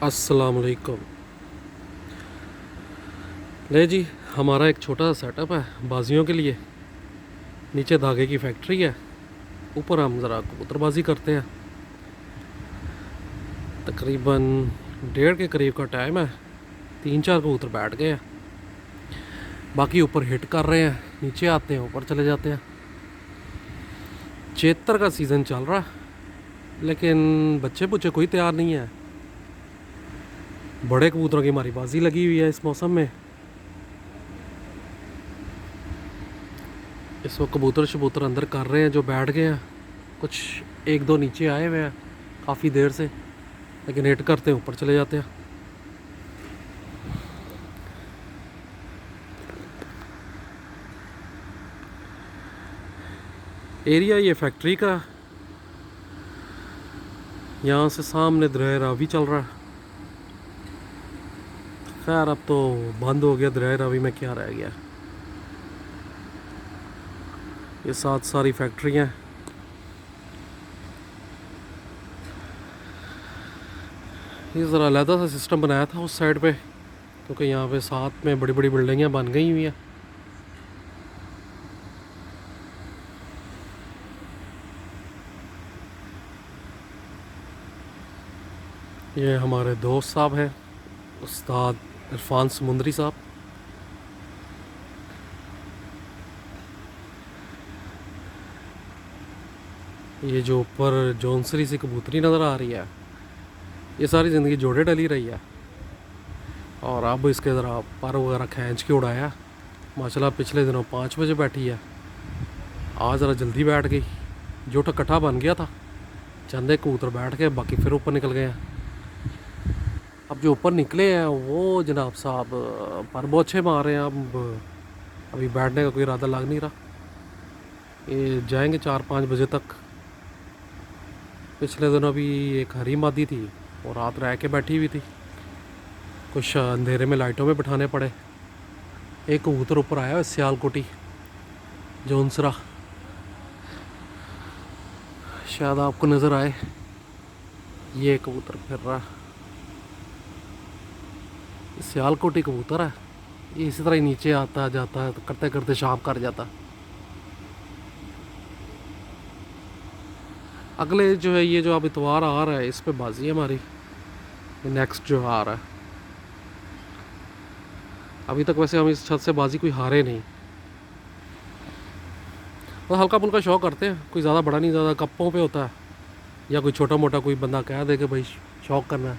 अस्सलाम वालेकुम। ले जी, हमारा एक छोटा सा सेटअप है बाजियों के लिए। नीचे धागे की फैक्ट्री है, ऊपर हम ज़रा कबूतरबाजी करते हैं। तकरीबन 1:30 के करीब का टाइम है। 3-4 कबूतर बैठ गए हैं, बाकी ऊपर हिट कर रहे हैं। नीचे आते हैं, ऊपर चले जाते हैं। चेतर का सीज़न चल रहा है, लेकिन बच्चे बुच्चे कोई तैयार नहीं है। बड़े कबूतरों की हमारी बाजी लगी हुई है इस मौसम में। इस वक्त कबूतर शबूतर अंदर कर रहे हैं जो बैठ गए हैं। कुछ एक दो नीचे आए हुए हैं काफ़ी देर से, लेकिन हिट करते हैं ऊपर चले जाते हैं। एरिया ये फैक्ट्री का, यहाँ से सामने दरिया रावी चल रहा है। खैर अब तो बंद हो गया, दरिया रावी में क्या रह गया। ये साथ सारी फैक्ट्रियाँ। ये ज़रा अलहदा सा सिस्टम बनाया था उस साइड पे, क्योंकि यहाँ पे साथ में बड़ी बड़ी बिल्डिंगें बन गई हुई हैं। ये हमारे दोस्त साहब हैं, उस्ताद इरफान समुंदरी साहब। ये जो ऊपर जौनसरी सी कबूतरी नज़र आ रही है, ये सारी ज़िंदगी जोड़े डली रही है, और अब इसके ज़रा पर वगैरह खींच के उड़ाया। माशाल्लाह पिछले दिनों 5 बजे बैठी है, आज ज़रा जल्दी बैठ गई। जो इकट्ठा बन गया था, चंद एक कबूतर बैठ गए, बाकी फिर ऊपर निकल गए हैं। अब जो ऊपर निकले हैं वो जनाब साहब पर बहुत अच्छे मार रहे हैं। अब अभी बैठने का कोई इरादा लग नहीं रहा। ये जाएंगे 4-5 बजे तक। पिछले दिनों भी एक हरी मादी थी, वो रात रह के बैठी हुई थी। कुछ अंधेरे में लाइटों में बिठाने पड़े। एक कबूतर ऊपर आया है, सियालकोटी जौनसरा, शायद आपको नज़र आए। ये कबूतर फिर रहा है, सियालकोटी कबूतर है। ये इसी तरह ही नीचे आता जाता है, तो करते करते शाम कर जाता। अगले जो है, ये जो अब इतवार आ रहा है, इस पे बाजी है हमारी। नेक्स्ट जो आ रहा है, अभी तक वैसे हम इस छत से बाजी कोई हारे नहीं। तो हल्का फुल्का शौक करते हैं, कोई ज़्यादा बड़ा नहीं, ज़्यादा कप्पों पे होता है, या कोई छोटा मोटा कोई बंदा कह दे कि भाई शौक करना है,